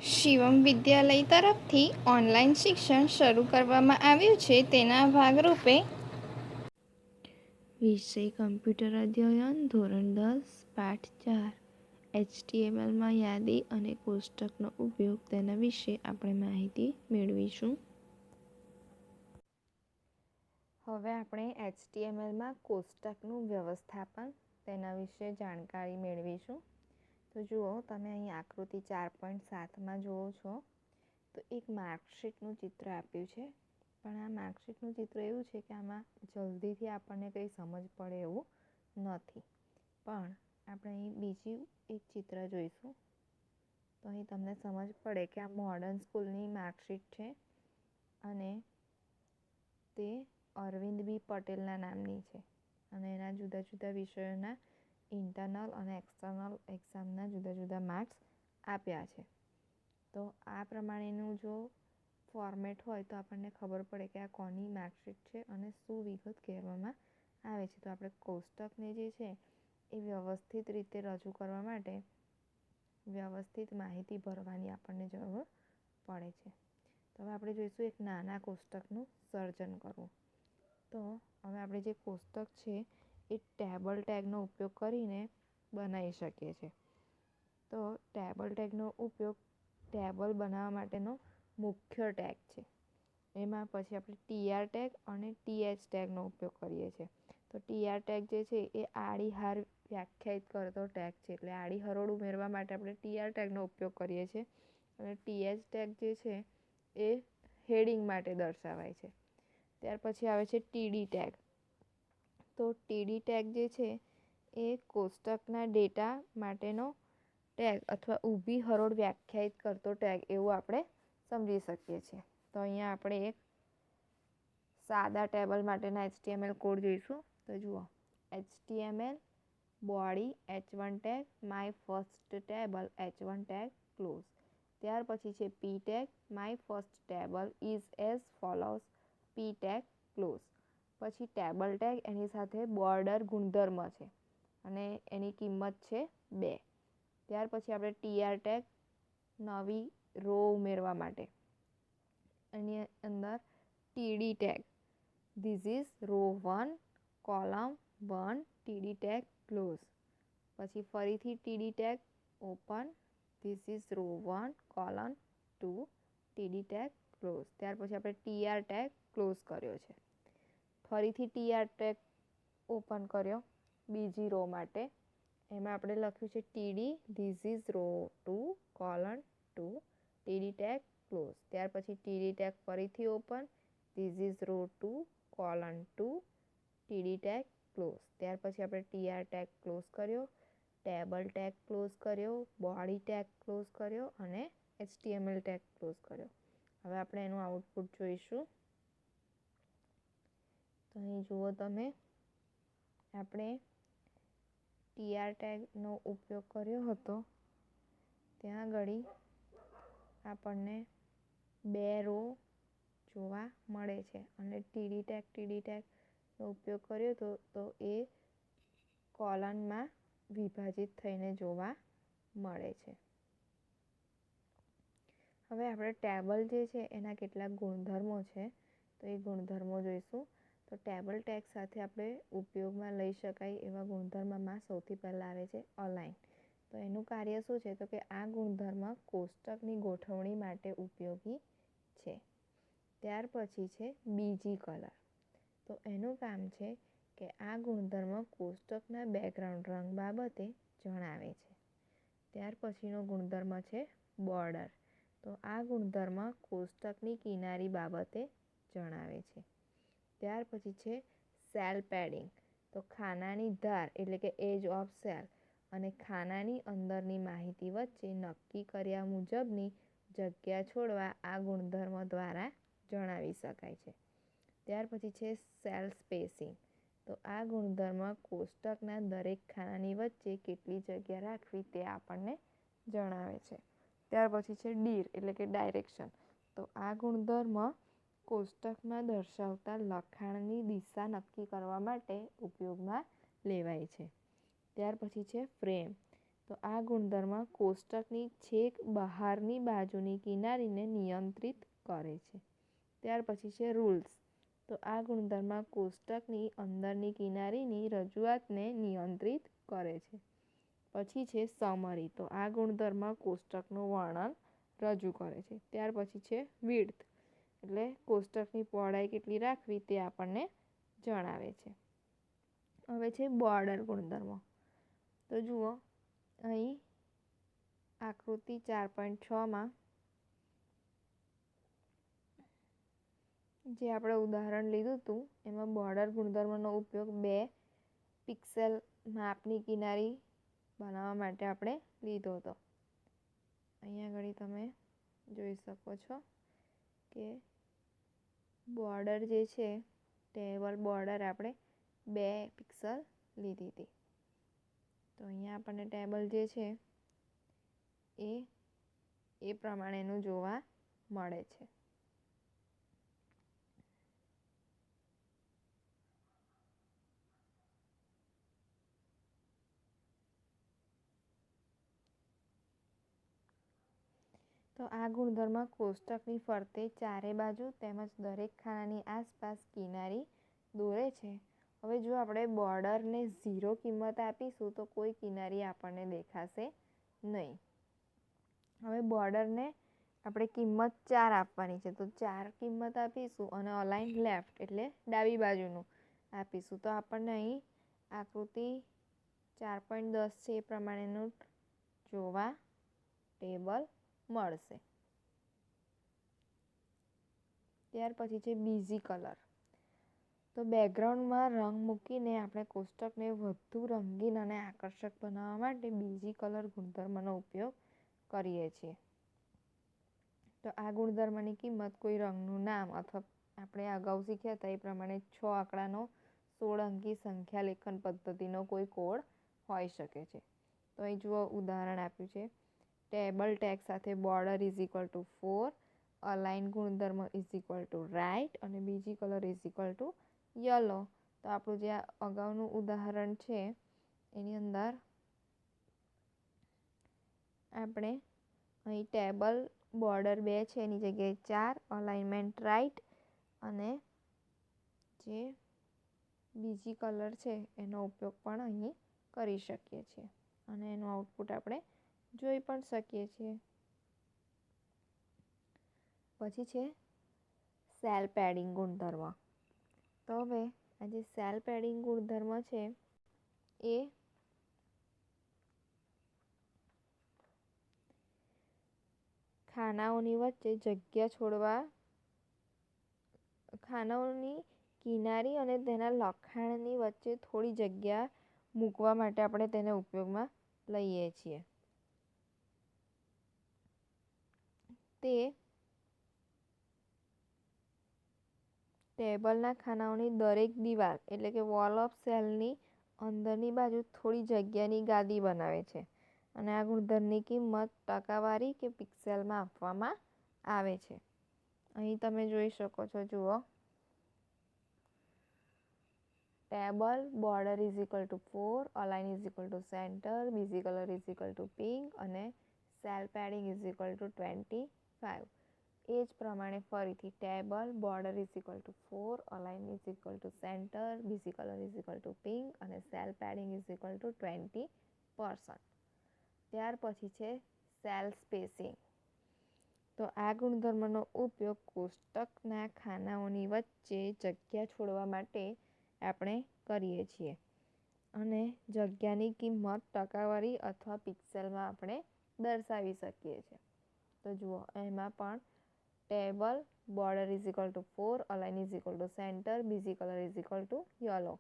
શિવમ વિદ્યાલય તરફથી ઓનલાઈન શિક્ષણ શરૂ કરવામાં આવ્યું છે. તેના ભાગરૂપે વિષય કમ્પ્યુટર અધ્યયન ધોરણ 10 પાઠ 4 HTMLમાં યાદી અને કોષ્ટકનો ઉપયોગ તેના વિશે આપણે માહિતી મેળવીશું. હવે આપણે HTMLમાં કોષ્ટકનું વ્યવસ્થાપન તેના વિશે જાણકારી મેળવીશું. તો જુઓ, તમે અહીં આકૃતિ 4.7માં જુઓ છો તો એક માર્કશીટનું ચિત્ર આપ્યું છે. પણ આ માર્કશીટનું ચિત્ર એવું છે કે આમાં જલ્દીથી આપણને કંઈ સમજ પડે એવું નથી. પણ આપણે અહીં બીજી એક ચિત્ર જોઈશું તો અહીં તમને સમજ પડે કે આ મોડર્ન સ્કૂલની માર્કશીટ છે અને તે અરવિંદ બી પટેલના નામની છે અને એના જુદા જુદા વિષયોના ઇન્ટરનલ અને એક્સટર્નલ એક્ઝામના જુદા જુદા માર્ક્સ આપ્યા છે. તો આ પ્રમાણેનું જો ફોર્મેટ હોય તો આપણને ખબર પડે કે આ કોની માર્કશીટ છે અને શું વિગત કહેવામાં આવે છે. તો આપણે કોષ્ટકને જે છે એ વ્યવસ્થિત રીતે રજૂ કરવા માટે વ્યવસ્થિત માહિતી ભરવાની આપણને જરૂર પડે છે. તો હવે આપણે જોઈશું એક નાના કોષ્ટકનું સર્જન કરવું. તો હવે આપણે જે કોષ્ટક છે એ ટેબલ ટેગનો ઉપયોગ કરીને બનાવી શકીએ છીએ. તો ટેબલ ટેગનો ઉપયોગ ટેબલ બનાવવા માટેનો મુખ્ય ટેગ છે. એમાં પછી આપણે TR ટેગ અને TH ટેગનો ઉપયોગ કરીએ છીએ. તો TR ટેગ જે છે એ આડી હાર વ્યાખ્યાયિત કરતો ટેગ છે. એટલે આડી હરોળ ઉમેરવા માટે આપણે TR ટેગનો ઉપયોગ કરીએ છીએ અને TH ટેગ જે છે એ હેડિંગ માટે દર્શાવાય છે. ત્યાર પછી આવે છે TD ટેગ. તો TD ટેગ જે છે એ કોષ્ટકના ડેટા માટેનો ટેગ અથવા ઊભી હરોળ વ્યાખ્યાયિત કરતો ટેગ એવું આપણે સમજી શકીએ છીએ. તો અહીંયા આપણે એક સાદા ટેબલ માટેના HTML કોડ જોઈશું. તો જુઓ, HTML body h1 tag my first table h1 tag close. ત્યાર પછી છે p tag my first table is as follows p tag close. પછી ટેબલ ટેગ એની સાથે બોર્ડર ગુણધર્મ છે અને એની કિંમત છે 2. ત્યાર પછી આપણે TR ટેગ નવી રો ઉમેરવા માટે. એની અંદર TD tag this is row 1 column 1 TD tag close. પછી ફરીથી TD tag open this is row 1 colon 2 TD tag close. ત્યાર પછી આપણે TR ટેગ ક્લોઝ કર્યો છે. ફરીથી TR ટેગ ઓપન કર્યો બીજી રો માટે. એમાં આપણે લખ્યું છે TD this is row 2 colon 2 TD tag close. ત્યાર પછી TD ટેગ ફરીથી open this is row 2 colon 2 TD tag close. ત્યાર પછી આપણે TR ટેગ ક્લોઝ કર્યો, ટેબલ ટેગ ક્લોઝ કર્યો, બોડી ટેગ ક્લોઝ કર્યો અને HTML ટેગ ક્લોઝ કર્યો. હવે આપણે એનું આઉટપુટ જોઈશું. તો અહીં જુઓ તમે, આપણે TR ટેગનો ઉપયોગ કર્યો હતો ત્યાં આગળ આપણને 2 રો જોવા મળે છે અને TD ટેગનો ઉપયોગ કર્યો હતો તો એ કોલનમાં વિભાજિત થઈને જોવા મળે છે. હવે આપણે ટેબલ જે છે એના કેટલાક ગુણધર્મો છે તો એ ગુણધર્મો જોઈશું. તો ટેબલ ટેગ સાથે આપણે ઉપયોગમાં લઈ શકાય એવા ગુણધર્મમાં સૌથી પહેલાં આવે છે અલાઇન. તો એનું કાર્ય શું છે? તો કે આ ગુણધર્મ કોષ્ટકની ગોઠવણી માટે ઉપયોગી છે. ત્યાર પછી છે બીજી કલર. તો એનું કામ છે કે આ ગુણધર્મ કોષ્ટકના બેકગ્રાઉન્ડ રંગ બાબતે જણાવે છે. ત્યાર પછીનો ગુણધર્મ છે બોર્ડર. તો આ ગુણધર્મ કોષ્ટકની કિનારી બાબતે જણાવે છે. ત્યાર પછી છે સેલ પેડિંગ. તો ખાનાની ધાર એટલે કે એજ ઓફ સેલ અને ખાનાની અંદરની માહિતી વચ્ચે નક્કી કર્યા મુજબની જગ્યા છોડવા આ ગુણધર્મ દ્વારા જણાવી શકાય છે. ત્યાર પછી છે સેલ સ્પેસિંગ. તો આ ગુણધર્મ કોષ્ટકના દરેક ખાનાની વચ્ચે કેટલી જગ્યા રાખવી તે આપણને જણાવે છે. ત્યાર પછી છે ડીર એટલે કે ડાયરેક્શન. તો આ ગુણધર્મ કોષ્ટકમાં દર્શાવતા લખાણની દિશા નક્કી કરવા માટે ઉપયોગમાં લેવાય છે. ત્યાર પછી છે ફ્રેમ. તો તો આ ગુણધર્મ કોષ્ટકની છેક બહારની બાજુની કિનારીને નિયંત્રિત કરે છે. ત્યાર પછી છે રૂલ્સ. તો આ ગુણધર્મ કોષ્ટકની અંદરની કિનારીની રજૂઆતને નિયંત્રિત કરે છે. પછી છે સમરી. તો આ ગુણધર્મ કોષ્ટકનું વર્ણન રજૂ કરે છે. ત્યાર પછી છે વિડ્થ, એટલે કોષ્ટકની પહોળાઈ કેટલી રાખવી તે આપણને જણાવે છે. હવે છે બોર્ડર ગુણધર્મો. તો જુઓ અહીં આકૃતિ 4.6માં જે આપણે ઉદાહરણ લીધું હતું એમાં બોર્ડર ગુણધર્મનો ઉપયોગ 2 પિક્સેલ માપની કિનારી બનાવવા માટે આપણે લીધો હતો. અહીંયા આગળ તમે જોઈ શકો છો કે બોર્ડર જે છે ટેબલ બોર્ડર આપણે 2 પિક્સેલ લીધી હતી. તો અહીંયા આપણને ટેબલ જે છે એ પ્રમાણેનું જોવા મળે છે. તો આ ગુણધર્મ કોષ્ટકની ફરતે ચારે બાજુ તેમજ દરેક ખાનાની આસપાસ કિનારી દોરે છે. હવે જો આપણે બોર્ડરને 0 કિંમત આપીશું તો કોઈ કિનારી આપણને દેખાશે નહીં. હવે બોર્ડરને આપણે કિંમત 4 આપવાની છે. તો 4 કિંમત આપીશું અને અલાઇન લેફ્ટ એટલે ડાબી બાજુનું આપીશું તો આપણને અહીં આકૃતિ 4.10 છે એ પ્રમાણેનું જોવા ટેબલ મળશે. ત્યાર પછી છે બીઝી કલર. તો બેકગ્રાઉન્ડમાં રંગ મૂકીને આપણે કોષ્ટકને વધુ રંગીન અને આકર્ષક બનાવવા માટે બીજી કલર ગુણધર્મનો ઉપયોગ કરીએ છીએ. તો આ ગુણધર્મની કિંમત કોઈ રંગનું નામ અથવા આપણે અગાઉ શીખ્યા હતા એ પ્રમાણે 6 આંકડાનો 16 અંકી સંખ્યા લેખન પદ્ધતિનો કોઈ કોડ હોઈ શકે છે. તો અહીં જુઓ ઉદાહરણ આપ્યું છે. ટેબલ ટેગ સાથે border is equal to 4, align ગુણધર્મ ઇઝ ઇક્વલ ટુ રાઇટ અને બીજી colour is equal two yellow. તો આપણું જે અગાઉનું ઉદાહરણ છે એની અંદર આપણે અહીં ટેબલ બોર્ડર 2 છે એની જગ્યાએ 4, અલાઇનમેન્ટ રાઇટ અને જે બીજી કલર છે એનો ઉપયોગ પણ અહીં કરી શકીએ છીએ અને એનું આઉટપુટ આપણે જોઈ પણ શકીએ છીએ. પછી છે સેલ પેડિંગ ગુણધર્મ. તો હવે આ જે સેલ પેડિંગ ગુણધર્મ છે એ ખાનાઓની વચ્ચે જગ્યા છોડવા, ખાનાઓની કિનારી અને તેના લખાણની વચ્ચે થોડી જગ્યા મૂકવા માટે આપણે તેને ઉપયોગમાં લઈએ છીએ. તે ટેબલના ખાનાઓની દરેક દિવાલ એટલે કે વોલ ઓફ સેલની અંદરની બાજુ થોડી જગ્યાની ગાદી બનાવે છે અને આ ગુણધર્મની કિંમત ટકાવારી કે પિક્સેલમાં આપવામાં આવે છે. અહીં તમે જોઈ શકો છો. જુઓ table border is equal to 4, align is equal to centre, BG colour is equal to pink અને cell padding is equal to 25. એ જ પ્રમાણે ફરીથી table border is equal to 4, align is equal to centre, BG colour is equal to pink અને cell padding is equal to 20%. ત્યાર પછી છે cell spacing. તો આ ગુણધર્મનો ઉપયોગ કોષ્ટકના ખાનાઓની વચ્ચે જગ્યા છોડવા માટે આપણે કરીએ છીએ અને જગ્યાની કિંમત ટકાવારી અથવા પિક્સેલમાં આપણે દર્શાવી શકીએ છીએ. તો જુઓ એમાં પણ table border is equal to 4, align is equal to centre, BG colour is equal two yellow,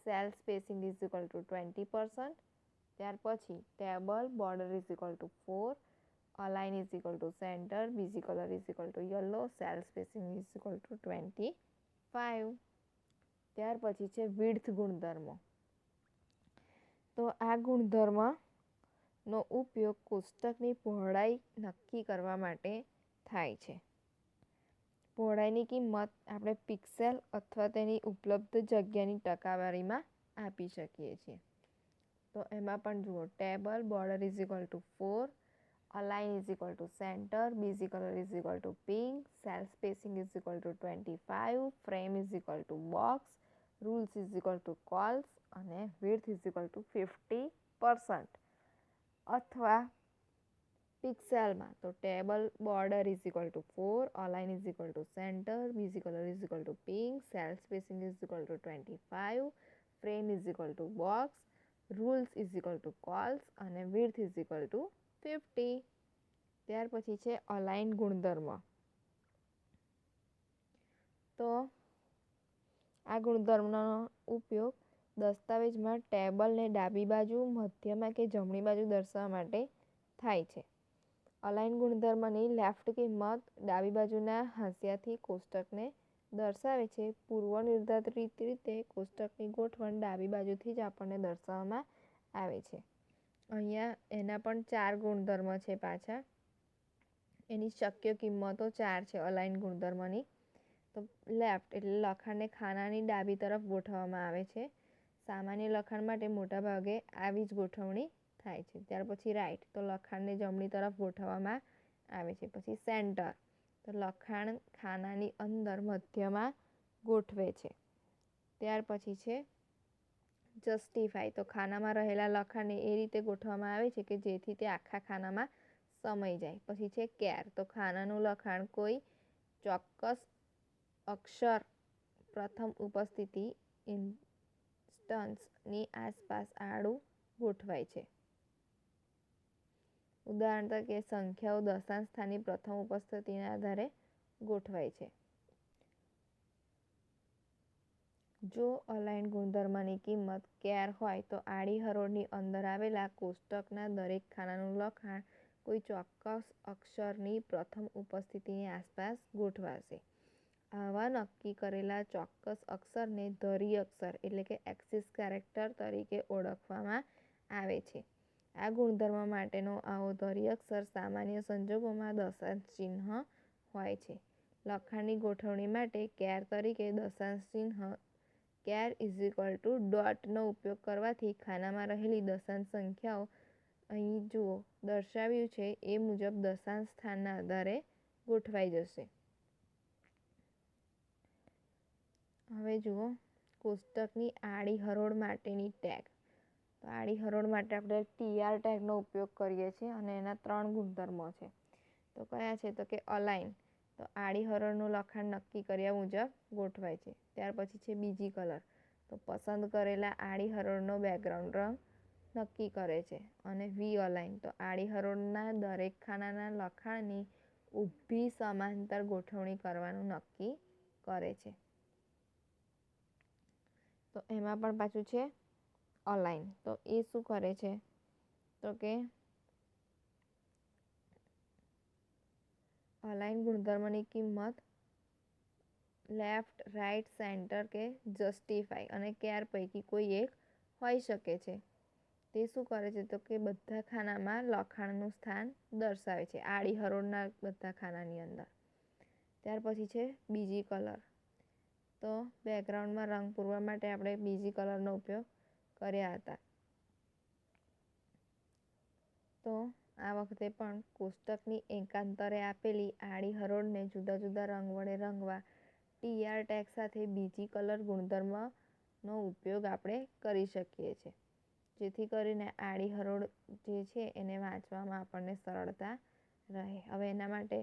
cell spacing is equal to 20%. ત્યાર પછી table border is equal to 4, align is equal to centre, BG colour is equal two yellow, cell spacing is equal to 25. ત્યાર પછી છે width ગુણધર્મો. તો આ ગુણધર્મનો ઉપયોગ કોષ્ટકની પહોળાઈ નક્કી કરવા માટે થાય છે. પહોળાઈની કિંમત આપણે પિક્સેલ અથવા તેની ઉપલબ્ધ જગ્યાની ટકાવારીમાં આપી શકીએ છીએ. તો તો એમાં પણ જુઓ table border is equal to 4, align is equal to centre, BG colour is equal to pink, cell spacing is equal to 25, frame is equal to box, rules is equal to cols અને width is equal to 50%. અથવા પિક્સેલમાં તો table border is equal to 4, align is equal to centre, BG colour is equal to pink, cell spacing is equal to 25, frame is equal to box, rules is equal to cols અને width is equal to 50. ત્યાર પછી છે align ગુણધર્મ. તો આ ગુણધર્મનો ઉપયોગ દસ્તાવેજમાં ટેબલને ડાબી બાજુ, મધ્યમાં કે જમણી બાજુ દર્શાવવા માટે થાય છે. અલાઇન ગુણધર્મની લેફ્ટ કિંમત ડાબી બાજુના હાંસિયાથી કોષ્ટકને દર્શાવે છે. પૂર્વ નિર્ધારિત રીતે કોષ્ટકની ગોઠવણ ડાબી બાજુથી જ આપણને દર્શાવવામાં આવે છે. અહીંયા એના પણ 4 ગુણધર્મ છે પાછા. એની શક્ય કિંમતો 4 છે અલાઇન ગુણધર્મની. તો લેફ્ટ એટલે લખાણને ખાનાની ડાબી તરફ ગોઠવવામાં આવે છે. સામાન્ય લખાણ માટે મોટાભાગે આવી જ ગોઠવણી થાય છે. ત્યાર પછી રાઈટ તો લખાણને જમણી તરફ ગોઠવવામાં આવે છે. પછી સેન્ટર તો લખાણ ખાનાની અંદર મધ્યમાં ગોઠવે છે. ત્યાર પછી છે જસ્ટિફાય તો ખાનામાં રહેલા લખાણને એ રીતે ગોઠવવામાં આવે છે કે જેથી તે આખા ખાનામાં સમાઈ જાય. પછી છે કેર તો ખાનાનું લખાણ કોઈ ચોક્કસ અક્ષર પ્રથમ ઉપસ્થિતિ ઇન્સ્ટન્સની આસપાસ આડું ગોઠવાય છે. ઉદાહરણ તરીકે સંખ્યાઓ દશાંશ સ્થાનની પ્રથમ ઉપસ્થિતિના આધારે ગોઠવાય છે. જો અલાઇન ગુણધર્મની કિંમત કેર હોય તો આડી હરોળની અંદર આવેલા કોષ્ટકના દરેક ખાનાનું લખાણ કોઈ ચોક્કસ અક્ષરની પ્રથમ ઉપસ્થિતિની આસપાસ ગોઠવાશે. આવા નક્કી કરેલા ચોક્કસ અક્ષરને ધરી અક્ષર એટલે કે એક્સિસ કેરેક્ટર તરીકે ઓળખવામાં આવે છે. આ ગુણધર્મ માટેનો આવો ધરી અક્ષર સામાન્ય સંજોગોમાં દશાંશ ચિહ્ન હોય છે. લખાણની ગોઠવણી માટે કેર તરીકે દશાંશ ચિહ્ન કેર ઇઝ ઇક્વલ ટુ ડોટનો ઉપયોગ કરવાથી ખાનામાં રહેલી દશાંશ સંખ્યાઓ અહીં જુઓ દર્શાવ્યું છે એ મુજબ દશાંશ સ્થાનના આધારે ગોઠવાઈ જશે. હવે જુઓ કોષ્ટકની આડી હરોળ માટેની ટેગ. તો આડી હરોળ માટે આપણે TR ટેગનો ઉપયોગ કરીએ છીએ અને એના 3 ગુણધર્મો છે. તો કયા છે તો કે અલાઇન તો આડી હરોળનું લખાણ નક્કી કર્યા મુજબ ગોઠવાય છે. ત્યાર પછી છે બીજી કલર તો પસંદ કરેલા આડી હરોળનો બેકગ્રાઉન્ડ રંગ નક્કી કરે છે. અને વી અલાઇન તો આડી હરોળના દરેક ખાનાના લખાણની ઊભી સમાંતર ગોઠવણી કરવાનું નક્કી કરે છે. તો એમાં પણ પાછું છે અલાઇન તો એ શું કરે છે તો કે અલાઇન ગુણધર્મની કિંમત લેફ્ટ, રાઈટ, સેન્ટર કે જસ્ટિફાય અને કેર પૈકી કોઈ એક હોઈ શકે છે. તે શું કરે છે તો કે બધા ખાનામાં લખાણનું સ્થાન દર્શાવે છે આડી હરોળના બધા ખાનાની અંદર. ત્યાર પછી છે બીજી કલર તો બેકગ્રાઉન્ડમાં રંગ પૂરવા માટે આપણે બીજી કલરનો ઉપયોગ કર્યા હતા. તો આ વખતે પણ કોષ્ટકની એકાંતરે આપેલી આડી હરોળને જુદા જુદા રંગ વડે રંગવા TR ટેગ સાથે બીજી કલર ગુણધર્મનો ઉપયોગ આપણે કરી શકીએ છીએ. જેથી કરીને આડી હરોળ જે છે એને વાંચવામાં આપણને સરળતા રહે. હવે એના માટે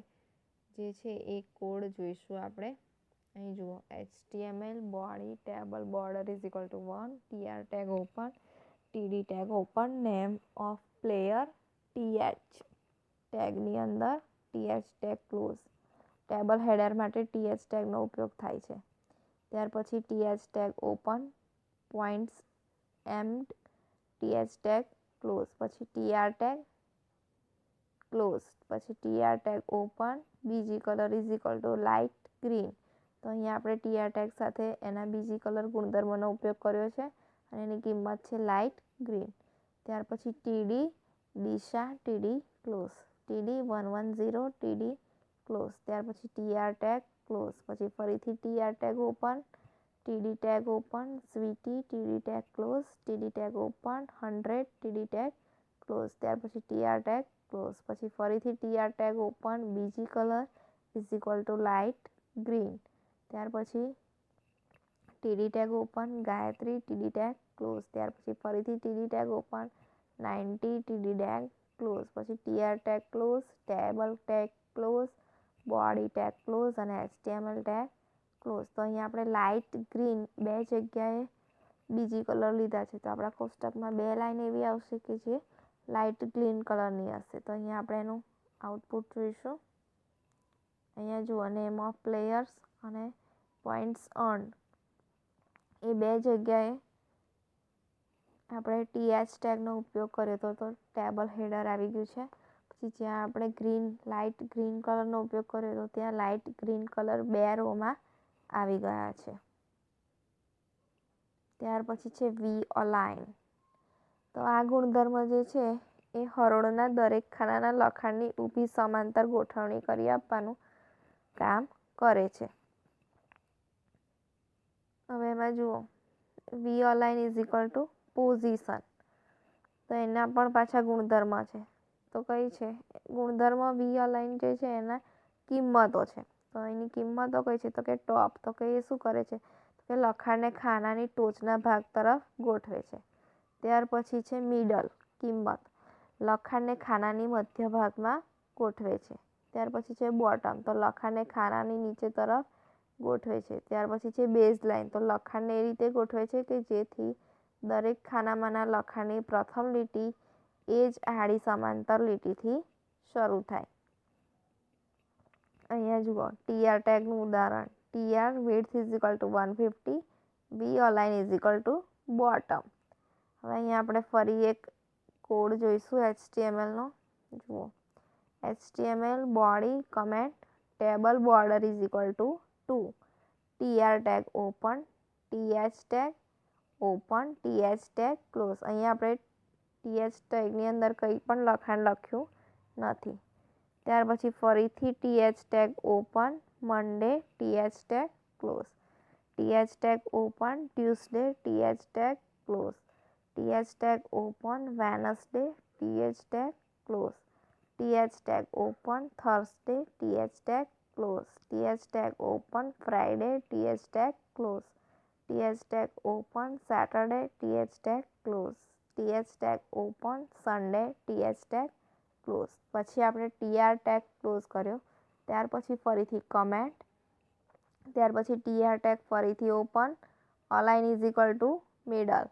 જે છે એ કોડ જોઈશું આપણે. અહીં જુઓ HTML body table border is equal to 1, TR tag open, TD tag open, name of player, TH ટેગની અંદર TH tag close. Table header માટે TH ટેગનો ઉપયોગ થાય છે. ત્યાર પછી TH tag open, points earned, TH tag close. પછી TR ટેગ ક્લોઝ. પછી TR tag open, BG colour is equal to light green. તો અહીંયા આપણે TR ટેગ સાથે એના બીજી કલર ગુણધર્મનો ઉપયોગ કર્યો છે અને એની કિંમત છે લાઇટ ગ્રીન. ત્યાર પછી TD Disha TD close, TD 110 TD close. ત્યાર પછી TR ટેગ ક્લોઝ. પછી ફરીથી TR tag open, TD tag open, sweetie, TD tag close, TD tag open, 100, TD tag close. ત્યાર પછી TR tag close. પછી ફરીથી TR tag open, બીજી colour is equal to light green. ત્યાર પછી TD tag open, Gayatri, TD tag close. ત્યાર પછી ફરીથી TD tag open, 90, TD tag close. પછી TR tag close, table tag close, body tag close અને HTML tag ક્લોઝ. તો અહીંયા આપણે લાઇટ ગ્રીન બે જગ્યાએ બીજી કલર લીધા છે, તો આપણા કોષ્ટકમાં બે લાઈન એવી આવશે કે જે લાઇટ ગ્રીન કલરની હશે. તો અહીંયા આપણે એનું આઉટપુટ જોઈશું. અહીંયા જુઓ, નેમ ઓફ પ્લેયર્સ અને પોઈન્ટ્સ અર્ન એ બે જગ્યાએ આપણે TH ટેગનો ઉપયોગ કર્યો તો ટેબલ હેડર આવી ગયું છે. પછી જ્યાં આપણે લાઇટ ગ્રીન કલરનો ઉપયોગ કર્યો તો ત્યાં લાઇટ ગ્રીન કલર બે રોમાં આવી ગયા છે. ત્યાર પછી છે વી અલાઇન. તો આ ગુણધર્મ જે છે એ હરોળના દરેક ખાનાના લખાણની ઊભી સમાંતર ગોઠવણી કરી આપવાનું કામ કરે છે. હવે એમાં જુઓ, V align is equal to position. તો એના પણ પાછા ગુણધર્મ છે. તો કઈ છે ગુણધર્મ? વી અલાઇન જે છે એના કિંમતો છે. તો એની કિંમતો કઈ છે? તો કે ટોપ. તો કે એ શું કરે છે? તો કે લખાણને ખાનાની ટોચના ભાગ તરફ ગોઠવે છે. ત્યાર પછી છે મિડલ કિંમત, લખાણને ખાનાની મધ્ય ભાગમાં ગોઠવે છે. ત્યાર પછી છે બોટમ, તો લખાણને ખાનાની નીચે તરફ ગોઠવે છે. ત્યાર પછી છે બેઝ લાઇન, તો લખાણને એ રીતે ગોઠવે છે કે જેથી દરેક ખાનામાંના લખાણની પ્રથમ લીટી એ જ આડી સમાંતર લીટીથી શરૂ થાય. અહીંયા જુઓ, TR ટેગનું ઉદાહરણ, TR width is equal to 150, V align is equal to bottom. હવે અહીંયા આપણે ફરી એક કોડ જોઈશું HTMLનો. જુઓ, HTML body comment table border is equal to 2, TR tag open, TH tag open, TH tag close. અહીંયા આપણે TH ટેગની અંદર કંઈ પણ લખાણ લખ્યું નથી. ત્યાર પછી ફરીથી TH tag open, Monday, TH tag close, TH tag open, Tuesday, TH tag close, TH tag open, Wednesday, TH tag close, TH tag open, Thursday, TH tag close, TH tag open, Friday, TH tag close, TH tag open, Saturday, TH tag close, TH tag open, Sunday, TH tag close. પછી આપણે TR tag close કર્યો. ત્યાર પછી ફરીથી comment, ત્યાર પછી TR tag ફરીથી open, align is equal to middle.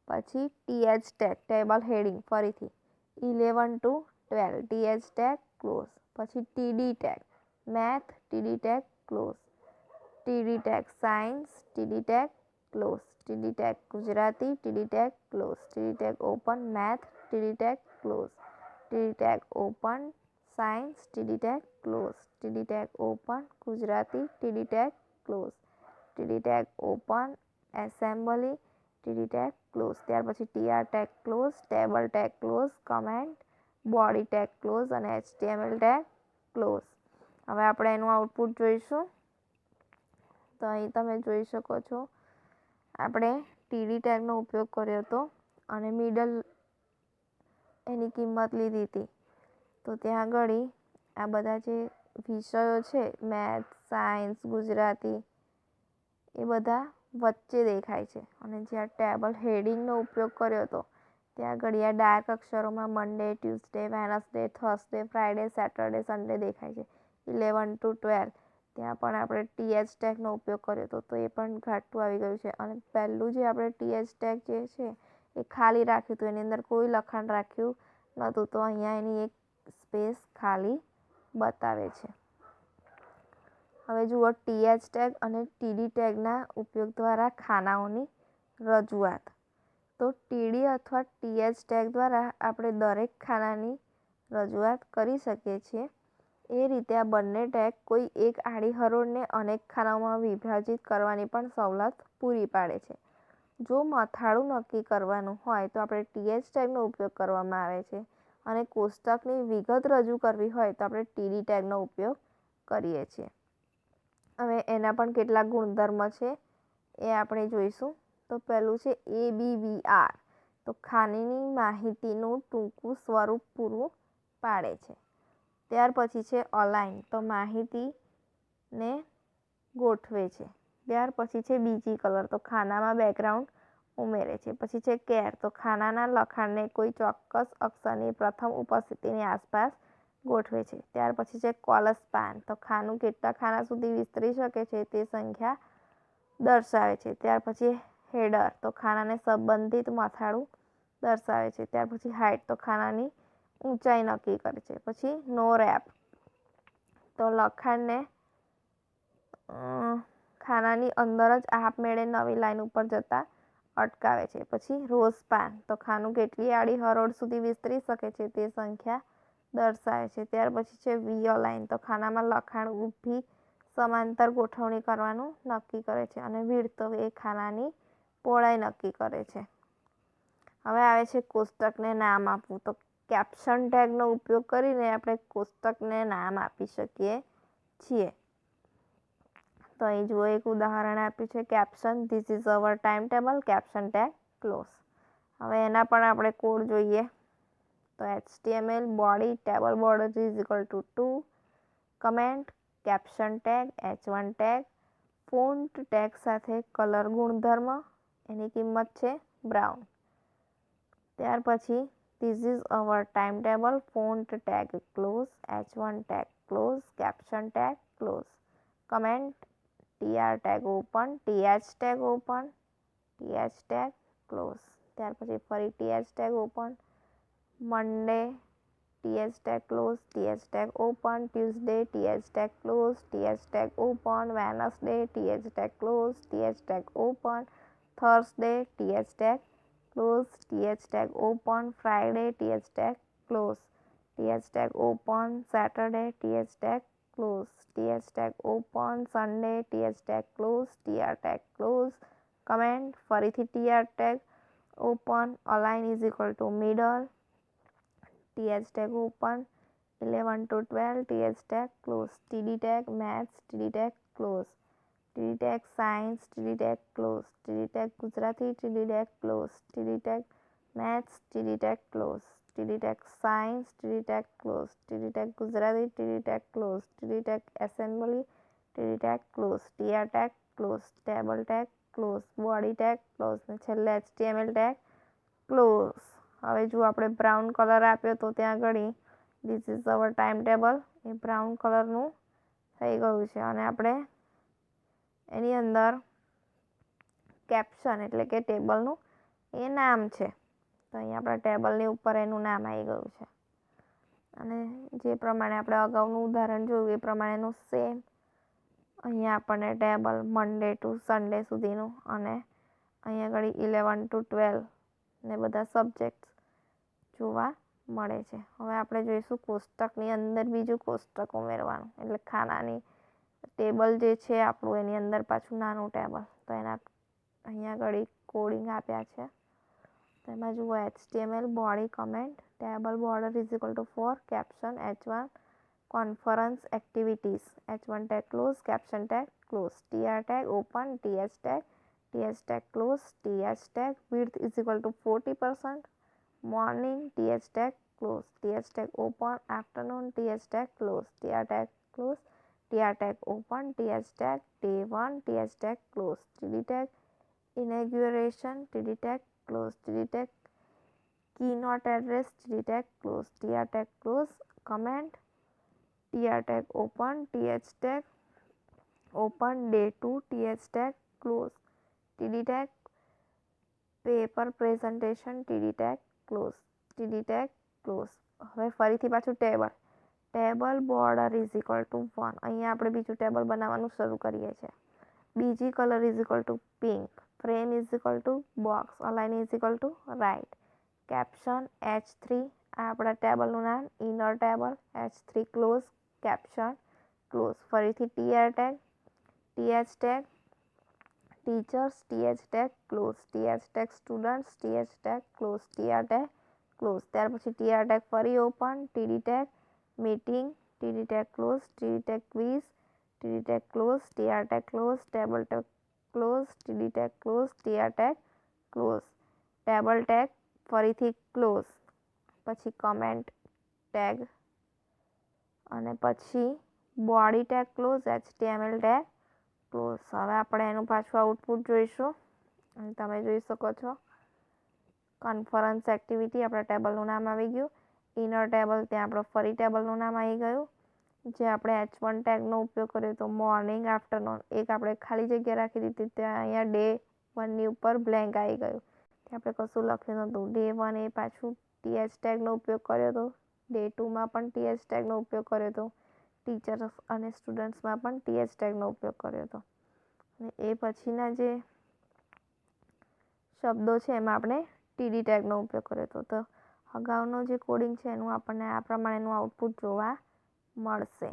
પછી TH ટેગ ટેબલ હેડિંગ ફરીથી 11 to 12, TH ટેગ ક્લોઝ. પછી TD tag math, TD tag close, TD tag science, TD tag close, TD tag Gujarati, TD tag close, TD tag open math, TD tag close, TD tag open science, TD tag close, TD tag open Gujarati, TD tag close, TD tag open assembly, TD tag close. ત્યાર પછી TR tag close, table tag close, comment, body tag close અને HTML tag close. હવે આપણે એનું output જોઈશું. તો અહીં તમે જોઈ શકો છો, આપણે TD ટેગનો ઉપયોગ કર્યો હતો અને મિડલ એની કિંમત લીધી હતી. તો ત્યાં આગળ આ બધા જે વિષયો છે, મેથ્સ, સાયન્સ, ગુજરાતી, એ બધા વચ્ચે દેખાય છે. અને જ્યાં ટેબલ હેડિંગનો ઉપયોગ કર્યો હતો ત્યાં આગળ આ ડાર્ક અક્ષરોમાં Monday, Tuesday, Wednesday, Thursday, Friday, Saturday, Sunday દેખાય છે. 11 to 12 ત્યાં પણ આપણે TH ટેગનો ઉપયોગ કર્યો હતો, તો એ પણ ઘાટું આવી ગયું છે. અને પહેલું જે આપણે TH ટેગ જે છે એ ખાલી રાખ્યું હતું, એની અંદર કોઈ લખાણ રાખ્યું નહોતું. તો અહીંયા એની એક સ્પેસ ખાલી બતાવે છે. હવે જુઓ, TH ટેગ અને TD ટેગના ઉપયોગ દ્વારા ખાનાઓની રજૂઆત. તો TD અથવા TH ટેગ દ્વારા આપણે દરેક ખાનાની રજૂઆત કરી શકીએ છીએ. એ રીતે આ બંને ટેગ કોઈ એક આડી હરોળને અનેક ખાનાઓમાં વિભાજિત કરવાની પણ સવલત પૂરી પાડે છે. જો મથાળું નક્કી કરવાનું હોય તો આપણે TH ટેગનો ઉપયોગ કરવામાં આવે છે, અને કોષ્ટકની વિગત રજૂ કરવી હોય તો આપણે TD ટેગનો ઉપયોગ કરીએ છીએ. હવે એના પણ કેટલાક ગુણધર્મ છે એ આપણે જોઈશું. તો પહેલું છે ABVR, તો ખાનીની માહિતીનું ટૂંકું સ્વરૂપ પૂરું પાડે છે. ત્યાર પછી છે અલાઇન, તો માહિતીને ગોઠવે છે. ત્યાર પછી છે બીજી કલર, તો ખાનામાં બેકગ્રાઉન્ડ ઉમેરે છે. પછી છે કેર, તો ખાનાના લખાણને કોઈ ચોક્કસ અક્ષરની પ્રથમ ઉપસ્થિતિની આસપાસ ગોઠવે છે. ત્યાર પછી છે કોલસ્પાન, તો ખાનું કેટલા ખાના સુધી વિસ્તરી શકે છે તે સંખ્યા દર્શાવે છે. ત્યાર પછી હેડર, તો ખાનાને સંબંધિત મથાળું દર્શાવે છે. ત્યાર પછી હાઇટ, તો ખાનાની ઊંચાઈ નક્કી કરે છે. પછી નો રેપ, તો લખાણને ખાનાની અંદર જ આપમેળે નવી લાઈન ઉપર જતા અટકાવે છે. પછી રો સ્પાન, તો ખાનું કેટલી આડી હરોળ સુધી વિસ્તરી શકે છે તે સંખ્યા દર્શાવે છે. ત્યાર પછી છે વી અલાઇન, તો ખાનામાં લખાણ ઊભી સમાંતર ગોઠવણી કરવાનું નક્કી કરે છે. અને વિડ્થ, તો એ ખાનાની પહોળાઈ નક્કી કરે છે. હવે આવે છે કોષ્ટકને નામ આપવું. તો કેપ્શન ટેગનો ઉપયોગ કરીને આપણે કોષ્ટકને નામ આપી શકીએ છીએ. તો અહીં જુઓ, એક ઉદાહરણ આપ્યું છે caption, this is our time table, caption tag close. હવે એના પણ આપણે કોડ જોઈએ. તો HTML body table border is equal to 2, comment caption tag H1 tag, font tag સાથે કલર ગુણધર્મ, એની કિંમત છે બ્રાઉન. ત્યાર પછી this is our time table, font tag close, H1 tag close, caption tag close, comment TR tag open, TH tag open, TH tag close. ત્યાર પછી ફરી TH tag open, Monday TH tag close, TH tag open, Tuesday TH tag close, TH tag open, Wednesday TH tag close, TH tag open, Thursday TH tag close, TH tag open, Friday TH tag close, TH tag open, Saturday TH tag close, TH tag open, Sunday TH tag close, TR tag close, comment ફરીથી TR tag open, align is equal to middle, TH tag open, 11 to 12 TH tag close, TD tag maths, TD tag close, TD tag science, TD tag close, TD tag Gujarati, TD tag close, TD tag maths, TD tag close, TD tag science, TD tag close, TD tag Gujarati, TD tag close, TD tag assembly, TD tag close, TR tag close, table tag close, body tag close, ને છેલ્લે HTML tag close. હવે જો આપણે brown colour આપ્યો તો ત્યાં આગળ this is our time table A brown કલરનું થઈ ગયું છે. અને આપણે એની અંદર કેપ્શન એટલે કે ટેબલનું એ નામ છે. તો અહીંયા આપણા ટેબલની ઉપર એનું નામ આવી ગયું છે. અને જે પ્રમાણે આપણે અગાઉનું ઉદાહરણ જોયું એ પ્રમાણેનું સેમ અહીંયા આપણને ટેબલ મંડે ટુ સન્ડે સુધીનું અને અહીંયા આગળ 11 to 12 ને બધા સબ્જેક્ટ્સ જોવા મળે છે. હવે આપણે જોઈશું કોષ્ટકની અંદર બીજું કોષ્ટક ઉમેરવાનું, એટલે ખાનાની ટેબલ જે છે આપણું એની અંદર પાછું નાનું ટેબલ. તો એના અહીંયા આગળ કોડિંગ આપ્યા છે. તો એમાં જુઓ HTML body comment table border is equal to 4, caption H1 conference activities, H1 tag close, caption tag close, TR tag open, TH tag close, TH tag width is equal to 40%, morning TH tag close, TH tag open, afternoon TH tag close, TR tag close, TR tag open, TH tag day 1, TH tag close, TD tag inauguration, TD tag close, TD tag keynote address, TD tag close, TR tag close, comment TR tag open, TH tag open, day 2 TH tag close, TD tag paper presentation, TD tag close, TD tag close. હવે ફરીથી પાછું table border is equal to 1. અહીંયા આપણે બીજું table બનાવવાનું શરૂ કરીએ છીએ. BG colour is equal to pink, frame is equal to box, align is equal to right, caption H3 આ આપણા ટેબલનું નામ, inner table H3 close, caption close, ફરીથી TR tag, TH tag teachers, TH tag close, TH tag students, TH tag close, TR tag close. ત્યાર પછી TR tag ફરી open, TD tag meeting, TD tag close, TD tag quiz, TD tag close, TR tag close, table tag close, TD tag close, TR tag close, table tag ફરીથી close, પછી comment tag અને પછી body tag close, HTML tag close. હવે આપણે એનું પાછું output જોઈશું અને તમે જોઈ શકો છો કન્ફરન્સ એક્ટિવિટી આપણા ટેબલનું નામ આવી ગયું. ઇનર ટેબલ ત્યાં આપણો ફરી ટેબલનું નામ આવી ગયું. જે આપણે H1 ટેગનો ઉપયોગ કર્યો તો મોર્નિંગ, આફ્ટરનૂન, એક આપણે ખાલી જગ્યા રાખી દીધી ત્યાં અહીંયા ડે 1ની ઉપર બ્લેન્ક આવી ગયું. ત્યાં આપણે કશું લખ્યું નહોતું. ડે 1 એ પાછું TH ટેગનો ઉપયોગ કર્યો હતો. ડે 2માં પણ TH ટેગનો ઉપયોગ કર્યો હતો. ટીચર્સ અને સ્ટુડન્ટ્સમાં પણ TH ટેગનો ઉપયોગ કર્યો હતો. અને એ પછીના જે શબ્દો છે એમાં આપણે TD ટેગનો ઉપયોગ કર્યો હતો. તો અગાઉનો જે કોડિંગ છે એનું આપણને આ પ્રમાણેનું આઉટપુટ જોવા મળશે.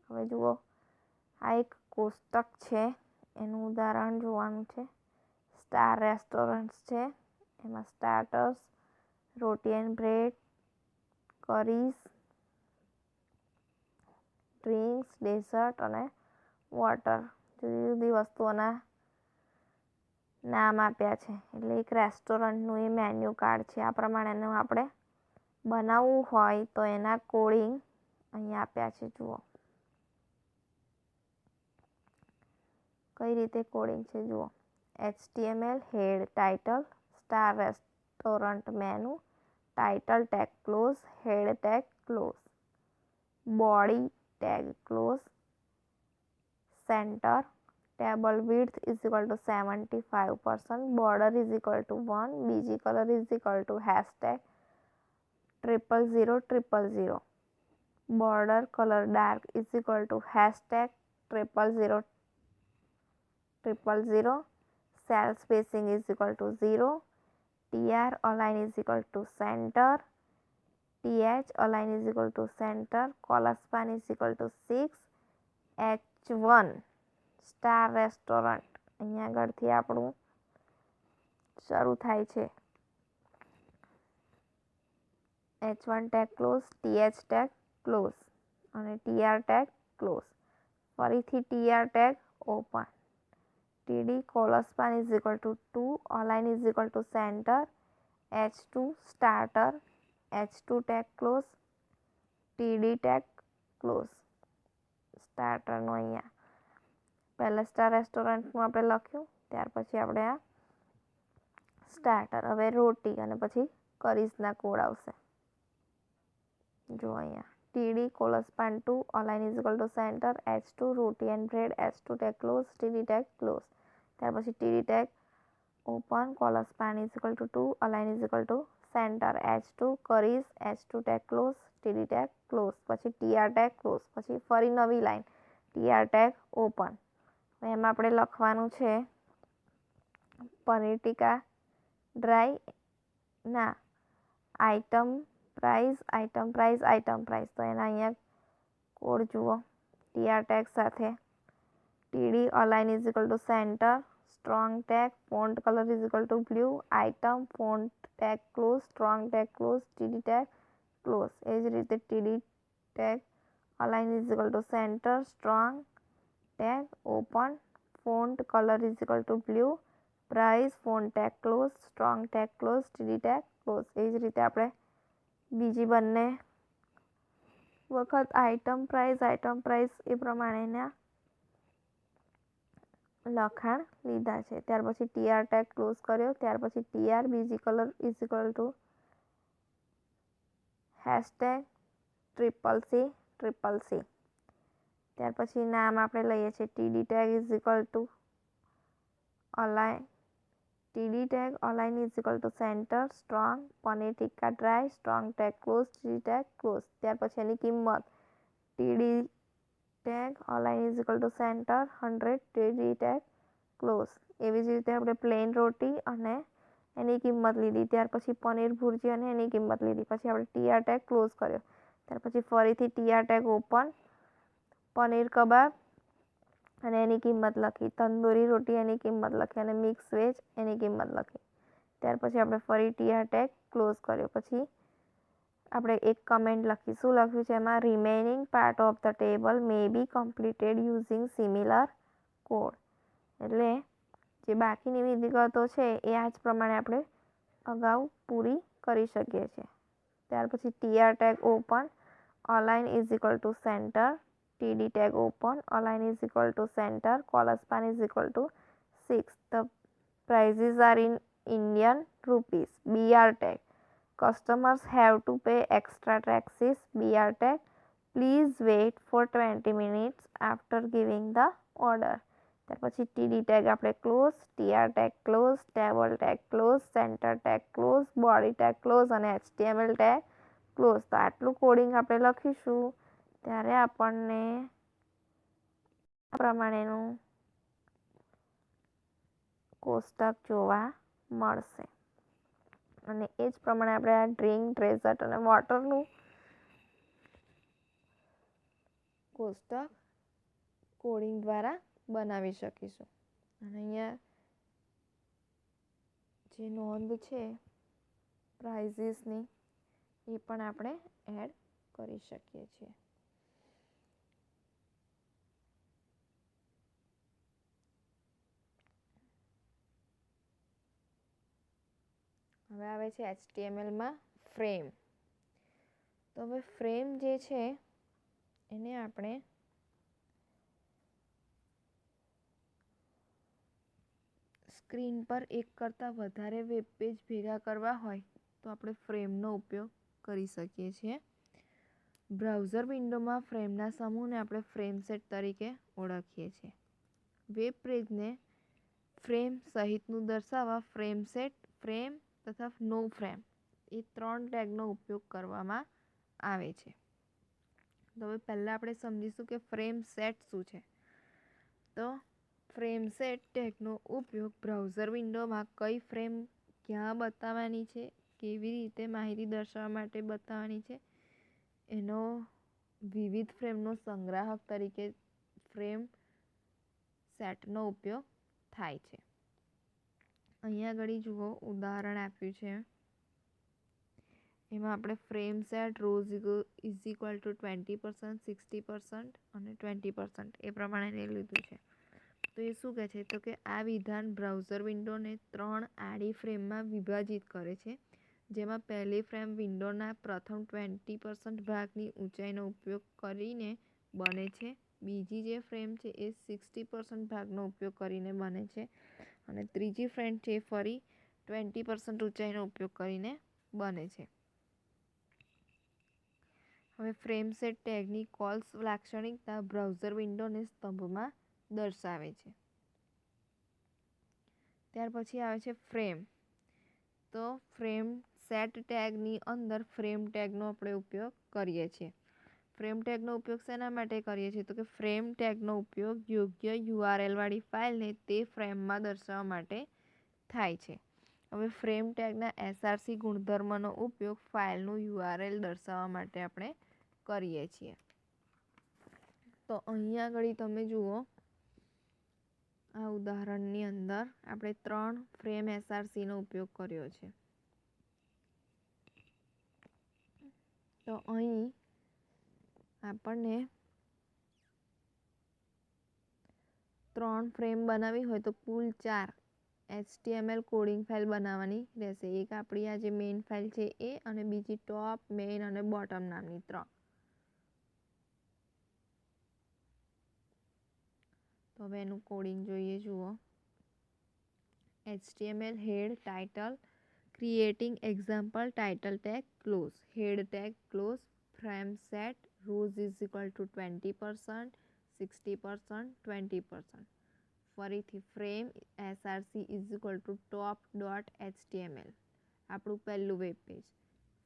હવે જુઓ, આ એક કોષ્ટક છે, એનું ઉદાહરણ જોવાનું છે. સ્ટાર રેસ્ટોરન્ટ્સ છે, એમાં starters, roti and bread, curries, drinks, dessert અને વોટર, જુદી જુદી વસ્તુઓના નામ આપ્યા છે. એટલે એક રેસ્ટોરન્ટનું એ મેન્યુ કાર્ડ છે. આ પ્રમાણેનું આપણે બનાવવું હોય તો એના કોડિંગ અહીંયા આપ્યા છે. જુઓ કઈ રીતે કોડિંગ છે. જુઓ, HTML head title, star restaurant menu, title tag close, head tag close, body tag close, center, table width is equal to 75%, border is equal to 1, બીજી colour is equal to hashtag 00000, border color dark is equal to hashtag 00000, cell spacing is equal to 0, TR align is equal to center, TH align is equal to center, color span is equal to 6, H1 star restaurant અહીંયા આગળથી આપણું શરૂ થાય છે. H1 tag close, TH tag close અને TR tag close. ફરીથી TR tag open, TD color span is equal to 2, align is equal to center, H2 starter, H2 tag close, TD tag close. સ્ટાર્ટરનો અહીંયા પહેલાં star રેસ્ટોરન્ટનું આપણે લખ્યું, ત્યાર પછી આપણે આ સ્ટાર્ટર. હવે રોટી અને પછી કરીઝના કોડ આવશે. જો અહીંયા TD color span 2, align is equal to center, H2 roti and bread, H2 tag close, TD tag close. ત્યાર પછી TD tag open, color span is equal to 2, align is equal to center, H2 curries, H2 tag close, TD tag close, પછી TR tag close, પછી ફરી નવી line TR tag open. એમાં આપણે લખવાનું છે પનીર ટીકા ડ્રાય ના item price, item price, item price. તો એના અહીંયા કોડ જુઓ TR ટેગ સાથે. TD align is equal to center, strong tag, font color is equal to blue, item, font tag close, strong tag close, TD tag close. એ જ રીતે TD tag align is equal to center, strong tag open, font color is equal to blue, price, font tag close, strong tag close, TD tag close. એ જ રીતે આપણે બીજી બંને વખત item price એ પ્રમાણેના લખાણ લીધા છે. ત્યાર પછી TR ટેગ ક્લોઝ કર્યો, ત્યાર પછી TR BG colour is equal to hashtag CCC. ત્યાર પછી નામ આપણે લઈએ છીએ TD tag is equal to align, TD tag align is equal to center, strong, paneer tikka dry, strong tag close, TD tag close. ત્યાર પછી એની કિંમત TD tag align is equal to center 100, TD tag close. એવી જ રીતે આપણે plane રોટી અને એની કિંમત લીધી, ત્યાર પછી પનીર ભુરજી અને એની કિંમત લીધી, પછી આપણે TR ટેગ ક્લોઝ કર્યો, ત્યાર પછી ફરીથી TR ટેગ ઓપન, પનીર કબાબ અને એની કિંમત લખી, તંદૂરી રોટી એની કિંમત લખી અને મિક્સ વેજ એની કિંમત લખી. ત્યાર પછી આપણે ફરી TR ટેગ ક્લોઝ કર્યો, પછી આપણે એક કમેન્ટ લખી. શું લખ્યું છે એમાં? Remaining part of the table may be completed using similar code. એટલે જે બાકીની વિગતો છે એ આ જ પ્રમાણે આપણે અગાઉ પૂરી કરી શકીએ છીએ. ત્યાર પછી tr tag open align is equal to center, td tag open align is equal to center, color is equal to 6. The prices are in Indian rupees. br tag customers have to pay extra taxes. br tag please wait for 20 minutes after giving the order. ત્યાર પછી td tag આપણે close, tr tag close, table tag close, center tag close, body tag close અને html tag close. તો આટલું coding આપણે લખીશું ત્યારે આપણને આ પ્રમાણેનું કોષ્ટક જોવા મળશે. અને એ જ પ્રમાણે આપણે આ ડ્રિંક, ડેઝર્ટ અને વોટરનું કોષ્ટક કોડિંગ દ્વારા બનાવી શકીશું. અને અહીંયા જે નોંધ છે પ્રાઇઝીસની એ પણ આપણે એડ કરી શકીએ છીએ. હવે આવે છે HTMLમાં ફ્રેમ. તો હવે ફ્રેમ જે છે એને આપણે સ્ક્રીન પર એક કરતાં વધારે વેબ પેજ ભેગા કરવા હોય તો આપણે ફ્રેમનો ઉપયોગ કરી શકીએ છીએ. બ્રાઉઝર વિન્ડોમાં ફ્રેમના સમૂહને આપણે ફ્રેમ સેટ તરીકે ઓળખીએ છીએ. વેબ પેજને ફ્રેમ સહિતનું દર્શાવવા ફ્રેમ સેટ, ફ્રેમ તથા નો ફ્રેમ એ 3 ટેગનો ઉપયોગ કરવામાં આવે છે. તો હવે પહેલાં આપણે સમજીશું કે ફ્રેમ સેટ શું છે. તો ફ્રેમ સેટ ટેગનો ઉપયોગ બ્રાઉઝર વિન્ડોમાં કઈ ફ્રેમ ક્યાં બતાવવાની છે, કેવી રીતે માહિતી દર્શાવવા માટે બતાવવાની છે, એનો વિવિધ ફ્રેમનો સંગ્રાહક તરીકે ફ્રેમ સેટનો ઉપયોગ થાય છે. અહીંયા આગળ જુઓ ઉદાહરણ આપ્યું છે. એમાં આપણે frame set rows is equal to 20%, 60% અને 20% એ પ્રમાણે લીધું છે. તો એ શું કહે છે તો કે આ વિધાન બ્રાઉઝર વિન્ડોને 3 આડી ફ્રેમમાં વિભાજિત કરે છે. જેમાં પહેલી ફ્રેમ વિન્ડોના પ્રથમ 20% ભાગની ઊંચાઈનો ઉપયોગ કરીને બને છે. બીજી જે ફ્રેમ છે એ 60% ભાગનો ઉપયોગ કરીને બને છે. અને ત્રીજી ફ્રેમ છે ફરી 20% ઊંચાઈનો ઉપયોગ કરીને બને છે. હવે ફ્રેમ સેટ ટેગની કોલ્સ લાક્ષણિકતા બ્રાઉઝર વિન્ડોને સ્તંભમાં દર્શાવે છે. ત્યાર પછી આવે છે ફ્રેમ. તો ફ્રેમ સેટ ટેગની અંદર ફ્રેમ ટેગનો આપણે ઉપયોગ કરીએ છીએ. ફ્રેમ ટેગનો ઉપયોગ શેના માટે કરીએ છીએ તો કે ફ્રેમ ટેગનો ઉપયોગ યોગ્ય URL વાળી ફાઇલને તે ફ્રેમમાં દર્શાવવા માટે થાય છે. હવે ફ્રેમ ટેગના SRC ગુણધર્મનો ઉપયોગ ફાઇલનું URL દર્શાવવા માટે આપણે કરીએ છીએ. તો અહીંયા આગળ તમે જુઓ આ ઉદાહરણની અંદર આપણે 3 ફ્રેમ SRCનો ઉપયોગ કર્યો છે. તો અહીં આપણને 3 ફ્રેમ બનાવી હોય તો કુલ 4 HTML કોડિંગ ફાઇલ બનાવવાની રહેશે. એક આપણી આ જે મેઇન ફાઇલ છે એ, અને બીજી ટોપ, મેઇન અને બોટમ નામની 3. તો હવે એનું કોડિંગ જોઈએ. જુઓ HTML head title creating example title tag close, head tag close, frame set rows is equal to 20%, 60%, 20%. ફરીથી frame SRC is equal to top.html આપણું પહેલું વેબ પેજ.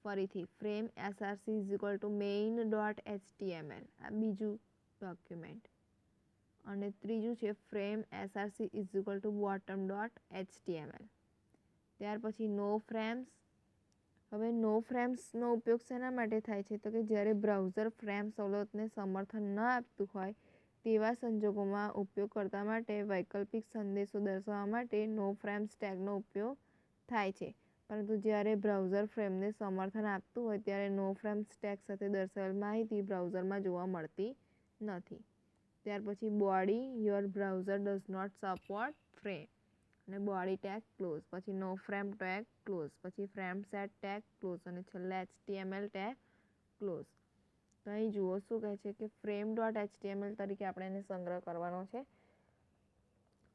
ફરીથી frame SRC is equal to main.html આ બીજું document. અને ત્રીજું છે frame SRC is equal to bottom.html. ત્યાર પછી નો ફ્રેમ્સ. હવે નો ફ્રેમ્સનો ઉપયોગ શેના માટે થાય છે તો કે જ્યારે બ્રાઉઝર ફ્રેમ સવલતને સમર્થન ન આપતું હોય તેવા સંજોગોમાં ઉપયોગકર્તા માટે વૈકલ્પિક સંદેશો દર્શાવવા માટે નો ફ્રેમ્સ ટેગનો ઉપયોગ થાય છે. પરંતુ જ્યારે બ્રાઉઝર ફ્રેમને સમર્થન આપતું હોય ત્યારે નો ફ્રેમ્સ ટેગ સાથે દર્શાવેલ માહિતી બ્રાઉઝરમાં જોવા મળતી નથી. ત્યાર પછી body your browser does not support frame અને બોડી ટેગ ક્લોઝ, પછી નો ફ્રેમ ટેગ ક્લોઝ, પછી ફ્રેમ સેટ ટેગ ક્લોઝ અને છેલ્લે HTML ટેગ ક્લોઝ. તો અહીં જુઓ શું કહે છે કે frame.html તરીકે આપણે એને સંગ્રહ કરવાનો છે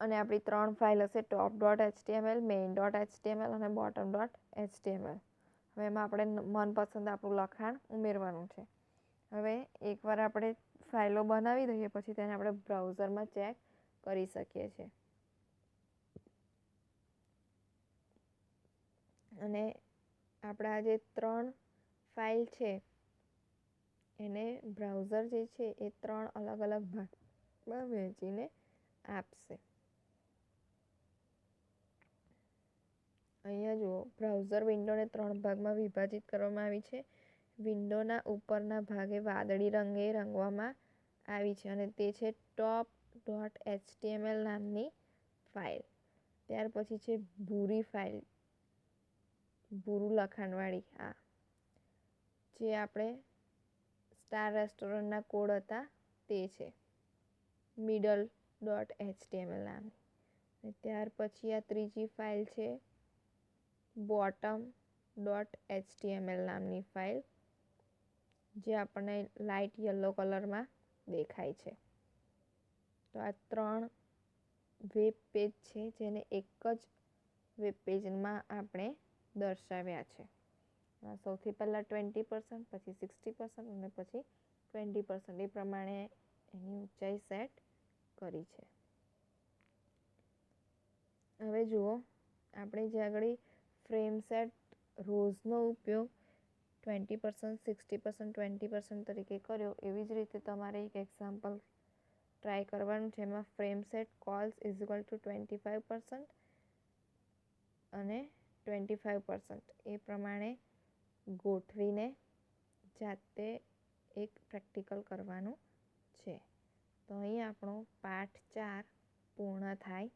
અને આપણી 3 ફાઇલ હશે top.html, main.html અને bottom.html. હવે એમાં આપણે મનપસંદ આપણું લખાણ ઉમેરવાનું છે. હવે એકવાર આપણે ફાઇલો બનાવી દઈએ પછી તેને આપણે બ્રાઉઝરમાં ચેક કરી શકીએ છીએ. અને આપણા જે 3 ફાઇલ છે એને બ્રાઉઝર જે છે એ 3 અલગ અલગ ભાગમાં વહેંચીને આપશે. અહીંયા જુઓ બ્રાઉઝર વિન્ડોને 3 ભાગમાં વિભાજિત કરવામાં આવી છે. વિન્ડોના ઉપરના ભાગે વાદળી રંગે રંગવામાં આવી છે અને તે છે top.html નામની ફાઇલ. ત્યાર પછી છે ભૂરી ફાઇલ, ભૂરું લખાણવાળી આ જે આપણે સ્ટાર રેસ્ટોરન્ટના કોડ હતા તે છે middle.html નામની. અને ત્યાર પછી આ ત્રીજી ફાઇલ છે bottom.html નામની ફાઇલ જે આપણને લાઇટ યલો કલરમાં દેખાય છે. તો આ 3 વેબ પેજ છે જેને એક જ વેબ પેજમાં આપણે દર્શાવ્યા છે. સૌથી પહેલાં 20%, પછી 60% અને પછી 20% એ પ્રમાણે એની ઊંચાઈ સેટ કરી છે. હવે જુઓ આપણે જે આગળ ફ્રેમ સેટ રોઝનો ઉપયોગ 20%, 60%, 20% તરીકે કર્યો એવી જ રીતે તમારે એક એક્ઝામ્પલ ટ્રાય કરવાનું છે. એમાં frame set cols is equal to 25% અને 25% એ પ્રમાણે ગોઠવીને જાતે એક પ્રેક્ટિકલ કરવાનું છે. તો અહીં આપણો પાઠ 4 પૂર્ણ થાય